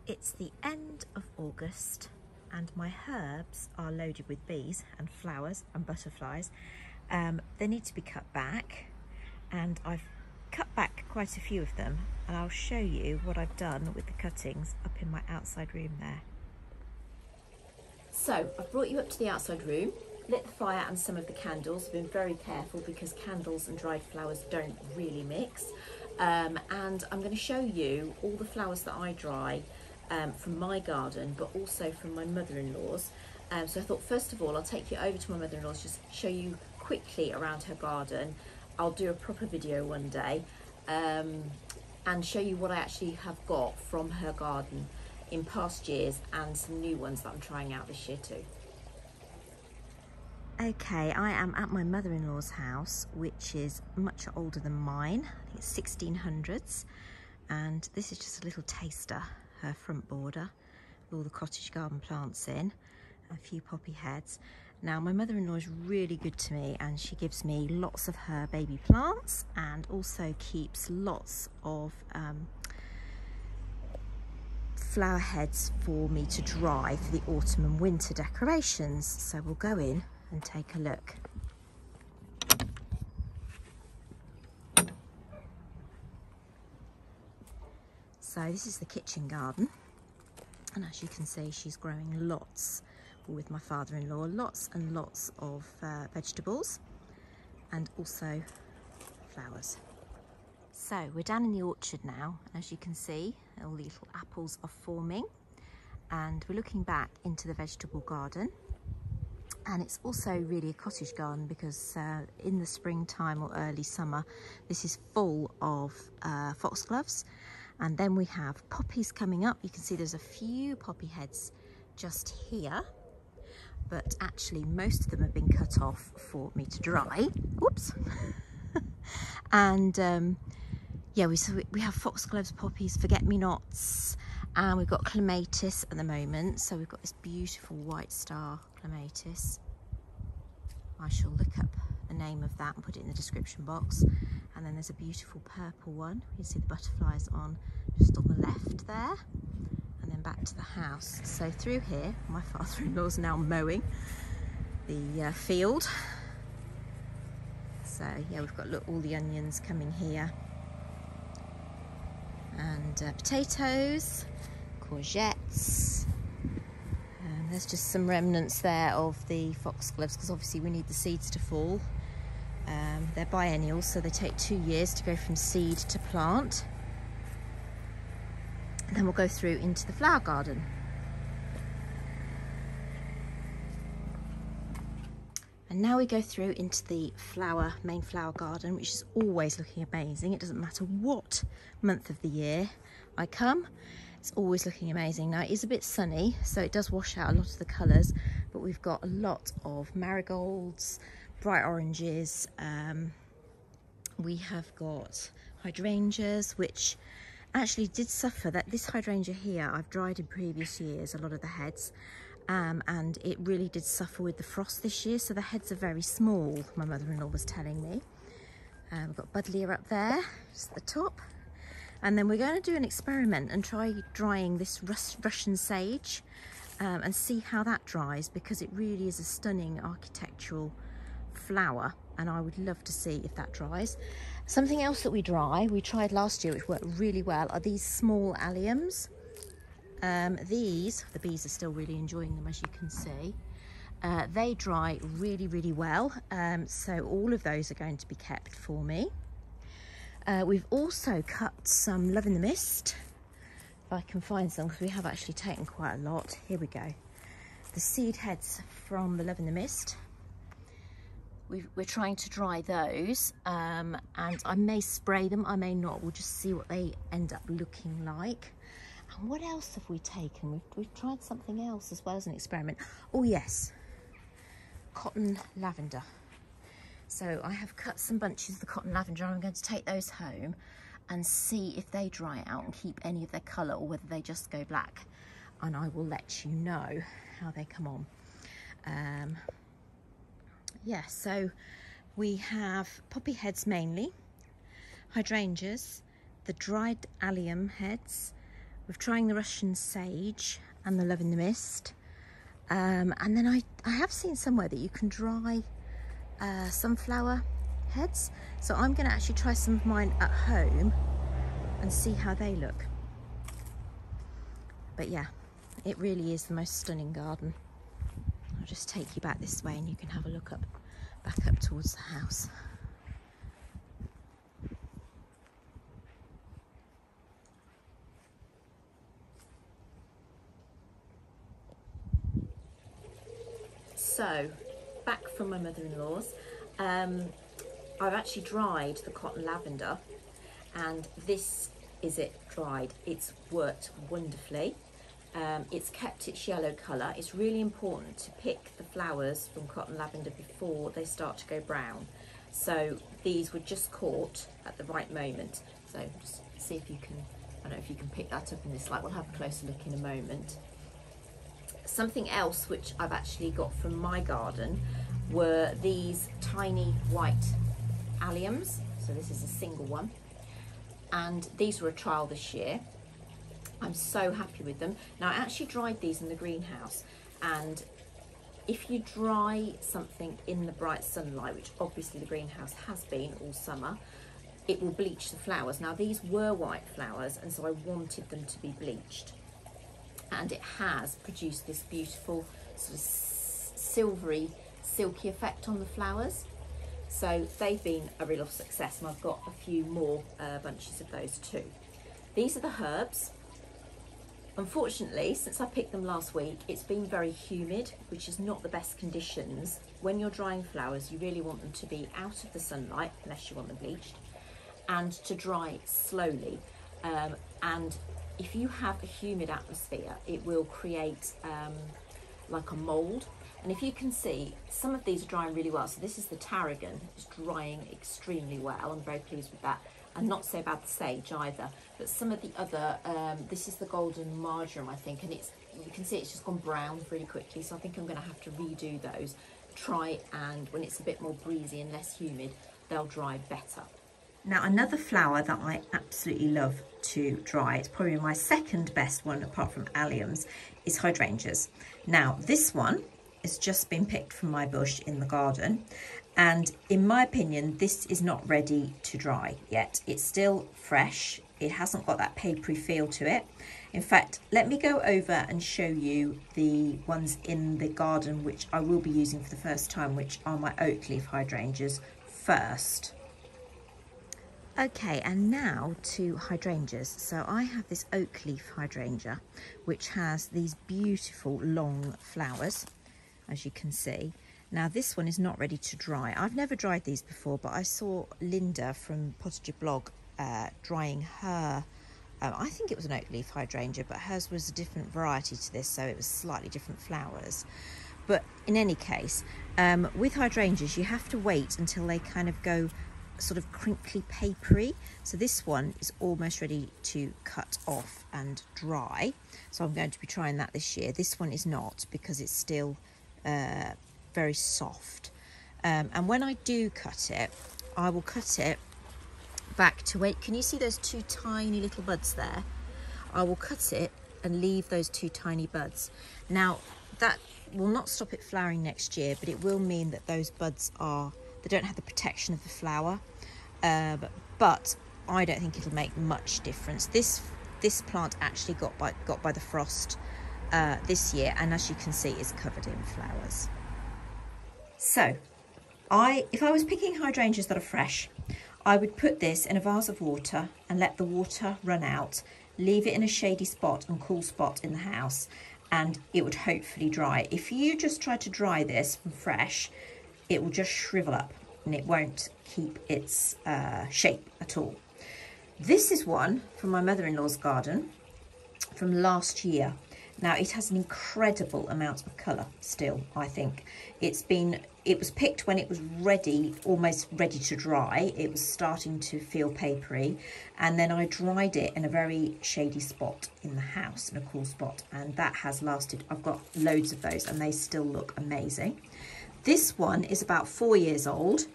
It's the end of August and my herbs are loaded with bees and flowers and butterflies. They need to be cut back, and I've cut back quite a few of them, and I'll show you what I've done with the cuttings up in my outside room there. So I've brought you up to the outside room, lit the fire and some of the candles. I've been very careful because candles and dried flowers don't really mix. And I'm going to show you all the flowers that I dry from my garden, but also from my mother-in-law's. So I thought, first of all, I'll take you over to my mother-in-law's, just show you quickly around her garden. I'll do a proper video one day and show you what I actually have got from her garden in past years and some new ones that I'm trying out this year too. Okay, I am at my mother-in-law's house, which is much older than mine. I think it's 1600s, and this is just a little taster, her front border, with all the cottage garden plants in, a few poppy heads. Now, my mother-in-law is really good to me, and she gives me lots of her baby plants and also keeps lots of flower heads for me to dry for the autumn and winter decorations. So we'll go in and take a look. So this is the kitchen garden, and as you can see, she's growing lots, with my father-in-law, lots and lots of vegetables and also flowers. So we're down in the orchard now. As you can see, all the little apples are forming, and we're looking back into the vegetable garden. And it's also really a cottage garden because in the springtime or early summer, this is full of foxgloves. And then we have poppies coming up. You can see there's a few poppy heads just here, but actually most of them have been cut off for me to dry. Oops. And yeah, we have foxgloves, poppies, forget-me-nots, and we've got clematis at the moment. So we've got this beautiful white star clematis. I shall look up the name of that and put it in the description box. And then there's a beautiful purple one. You can see the butterflies on just on the left there. And then back to the house. So through here, my father-in-law's now mowing the field. So yeah, we've got, look, all the onions coming here. And potatoes, courgettes. There's just some remnants there of the foxgloves because obviously we need the seeds to fall. They're biennials, so they take 2 years to go from seed to plant. And then we'll go through into the flower garden. And now we go through into the main flower garden, which is always looking amazing. It doesn't matter what month of the year I come, it's always looking amazing. Now, it is a bit sunny, so it does wash out a lot of the colours, but we've got a lot of marigolds, bright oranges. We have got hydrangeas, which actually did suffer. This hydrangea here, I've dried in previous years, a lot of the heads. And it really did suffer with the frost this year, so the heads are very small, my mother-in-law was telling me. We've got buddleia up there, just at the top. And then we're going to do an experiment and try drying this Russian sage and see how that dries, because it really is a stunning architectural flower, and I would love to see if that dries. Something else that we tried last year, which worked really well, are these small alliums. The bees are still really enjoying them, as you can see. They dry really, really well. So all of those are going to be kept for me. We've also cut some love in the mist, if I can find some, because we have actually taken quite a lot. Here we go. The seed heads from the love in the mist. We're trying to dry those, and I may spray them, I may not. We'll just see what they end up looking like. And what else have we taken? We've tried something else as well as an experiment. Oh yes, cotton lavender. So I have cut some bunches of the cotton lavender. I'm going to take those home and see if they dry out and keep any of their colour, or whether they just go black. And I will let you know how they come on. Yeah, so we have poppy heads mainly, hydrangeas, the dried allium heads, with trying the Russian sage and the lavender mist. And then I have seen somewhere that you can dry sunflower heads. So I'm going to actually try some of mine at home and see how they look. But yeah, it really is the most stunning garden. I'll just take you back this way and you can have a look back up towards the house. So, back from my mother-in-law's, I've actually dried the cotton lavender, and this is it dried. It's worked wonderfully. It's kept its yellow colour. It's really important to pick the flowers from cotton lavender before they start to go brown. So these were just caught at the right moment. So just see if you can, I don't know if you can pick that up in this light. We'll have a closer look in a moment. Something else which I've actually got from my garden were these tiny white alliums. So this is a single one. And these were a trial this year. I'm so happy with them. Now I actually dried these in the greenhouse, and if you dry something in the bright sunlight, which obviously the greenhouse has been all summer, it will bleach the flowers. Now these were white flowers, and so I wanted them to be bleached. And it has produced this beautiful sort of silvery, silky effect on the flowers. So they've been a real success, and I've got a few more bunches of those too. These are the herbs. Unfortunately, since I picked them last week, it's been very humid, which is not the best conditions. When you're drying flowers, you really want them to be out of the sunlight, unless you want them bleached, and to dry slowly. And if you have a humid atmosphere, it will create like a mould. And if you can see, some of these are drying really well. So this is the tarragon, it's drying extremely well. I'm very pleased with that. And not so bad the sage either. But some of the other, this is the golden marjoram, I think, and you can see it's just gone brown really quickly. So I think I'm going to have to redo those. Try, and when it's a bit more breezy and less humid, they'll dry better. Now another flower that I absolutely love to dry, it's probably my second best one apart from alliums, is hydrangeas. Now this one has just been picked from my bush in the garden, and in my opinion this is not ready to dry yet. It's still fresh, it hasn't got that papery feel to it. In fact, let me go over and show you the ones in the garden which I will be using for the first time, which are my oak leaf hydrangeas first. Okay, and now to hydrangeas. So I have this oak leaf hydrangea which has these beautiful long flowers, as you can see. Now this one is not ready to dry. I've never dried these before, but I saw Linda from Potager Blog drying her, I think it was an oak leaf hydrangea, but hers was a different variety to this, so it was slightly different flowers. But in any case, with hydrangeas you have to wait until they kind of go sort of crinkly papery. So this one is almost ready to cut off and dry, so I'm going to be trying that this year. This one is not, because it's still very soft, and when I do cut it, I will cut it back to wait. Can you see those two tiny little buds there? I will cut it and leave those two tiny buds. Now that will not stop it flowering next year, but it will mean that those buds they don't have the protection of the flower, but I don't think it'll make much difference. This plant actually got by the frost this year, and as you can see, is covered in flowers. So if I was picking hydrangeas that are fresh, I would put this in a vase of water and let the water run out, leave it in a shady spot and cool spot in the house, and it would hopefully dry. If you just try to dry this from fresh, it will just shrivel up and it won't keep its shape at all. This is one from my mother-in-law's garden from last year. Now it has an incredible amount of colour still, I think. It was picked when it was ready, almost ready to dry. It was starting to feel papery, and then I dried it in a very shady spot in the house, in a cool spot, and that has lasted. I've got loads of those and they still look amazing. This one is about 4 years old,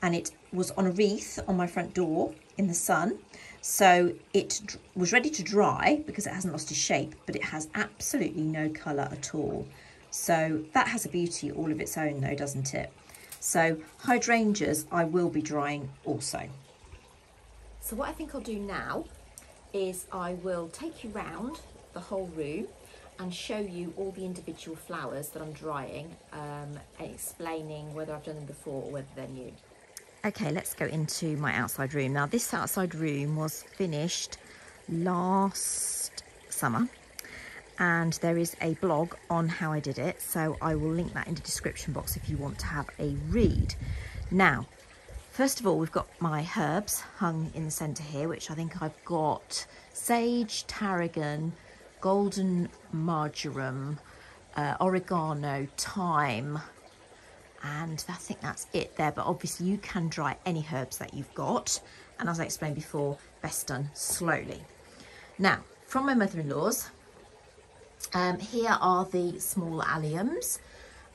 and it was on a wreath on my front door in the sun, So it was ready to dry because it hasn't lost its shape, but it has absolutely no colour at all. So that has a beauty all of its own though, doesn't it? So hydrangeas I will be drying also. So what I think I'll do now is I will take you round the whole room and show you all the individual flowers that I'm drying, and explaining whether I've done them before or whether they're new. Okay, let's go into my outside room. Now this outside room was finished last summer, and there is a blog on how I did it, so I will link that in the description box if you want to have a read. Now, first of all, we've got my herbs hung in the centre here, which I think I've got sage, tarragon, golden marjoram, oregano, thyme, and I think that's it there. But obviously you can dry any herbs that you've got, and as I explained before, best done slowly. Now, from my mother-in-law's, here are the small alliums,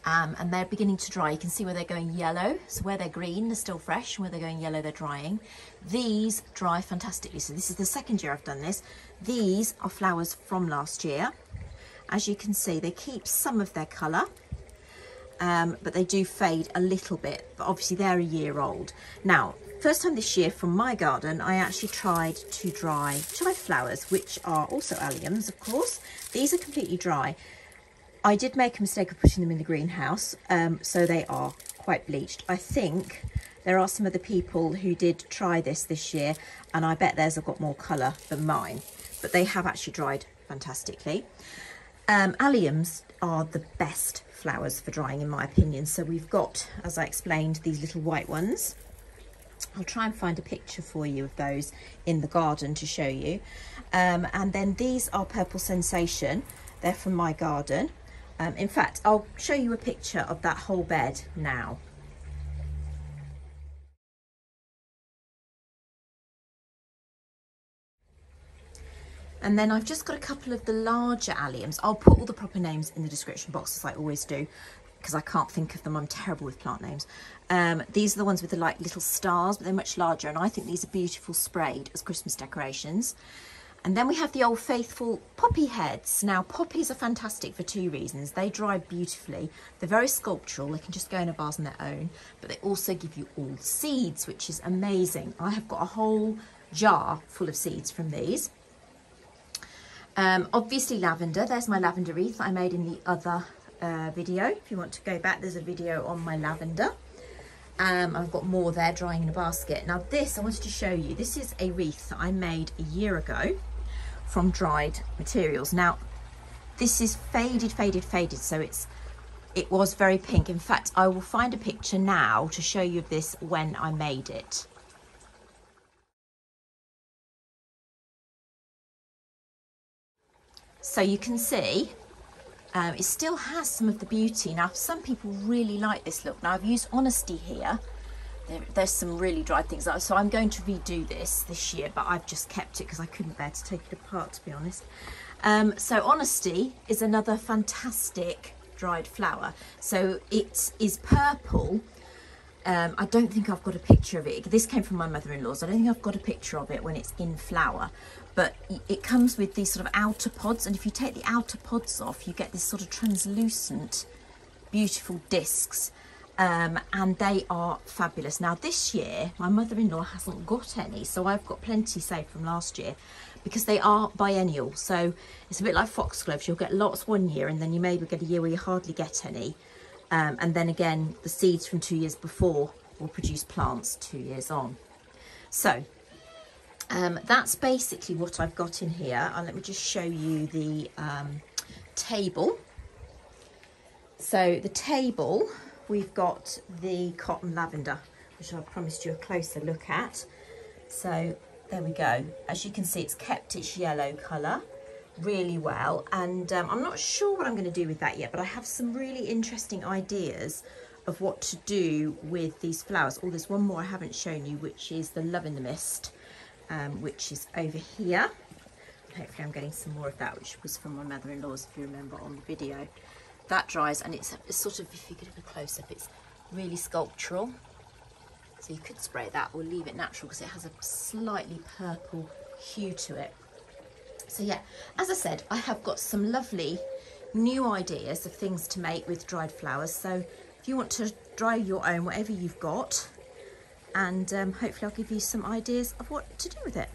and they're beginning to dry. You can see where they're going yellow, so where they're green they're still fresh, and where they're going yellow they're drying. These dry fantastically, so this is the second year I've done this. These are flowers from last year. As you can see, they keep some of their colour, but they do fade a little bit, but obviously they're a year old. Now, first time this year from my garden, I actually tried to dry chive flowers, which are also alliums, of course. These are completely dry. I did make a mistake of putting them in the greenhouse, so they are quite bleached. I think there are some other people who did try this year, and I bet theirs have got more colour than mine, but they have actually dried fantastically. Alliums are the best flowers for drying in my opinion. So we've got, as I explained, these little white ones. I'll try and find a picture for you of those in the garden to show you. And then these are Purple Sensation. They're from my garden. In fact, I'll show you a picture of that whole bed now. And then I've just got a couple of the larger alliums. I'll put all the proper names in the description box, as I always do, because I can't think of them. I'm terrible with plant names. These are the ones with the like little stars, but they're much larger, and I think these are beautiful sprayed as Christmas decorations. And then we have the old faithful poppy heads. Now, poppies are fantastic for two reasons. They dry beautifully. They're very sculptural. They can just go in a vase on their own, but they also give you all the seeds, which is amazing. I have got a whole jar full of seeds from these. Obviously lavender. There's my lavender wreath that I made in the other video. If you want to go back, there's a video on my lavender. I've got more there drying in a basket. Now this I wanted to show you. This is a wreath that I made a year ago from dried materials. Now this is faded, so it was very pink. In fact, I will find a picture now to show you of this when I made it. So you can see it still has some of the beauty. Now some people really like this look. Now I've used Honesty here. There's some really dried things, so I'm going to redo this year, but I've just kept it because I couldn't bear to take it apart, to be honest. So Honesty is another fantastic dried flower. So it is purple. I don't think I've got a picture of it. This came from my mother-in-law's. I don't think I've got a picture of it when it's in flower, but it comes with these sort of outer pods, and if you take the outer pods off, you get this sort of translucent, beautiful discs, and they are fabulous. Now this year, my mother-in-law hasn't got any, so I've got plenty saved from last year, because they are biennial. So it's a bit like foxgloves. You'll get lots one year, and then you maybe get a year where you hardly get any. And then again, the seeds from 2 years before will produce plants 2 years on. So that's basically what I've got in here. And let me just show you the table. So the table, we've got the cotton lavender, which I promised you a closer look at. So there we go. As you can see, it's kept its yellow colour really well, and I'm not sure what I'm going to do with that yet, but I have some really interesting ideas of what to do with these flowers. Oh, there's one more I haven't shown you, which is the Love in the Mist, which is over here. Hopefully I'm getting some more of that, which was from my mother-in-law's, if you remember on the video. That dries, and it's sort of, if you get a close-up, it's really sculptural. So you could spray that or leave it natural because it has a slightly purple hue to it. So yeah, as I said, I have got some lovely new ideas of things to make with dried flowers. So if you want to dry your own, whatever you've got, and hopefully I'll give you some ideas of what to do with it.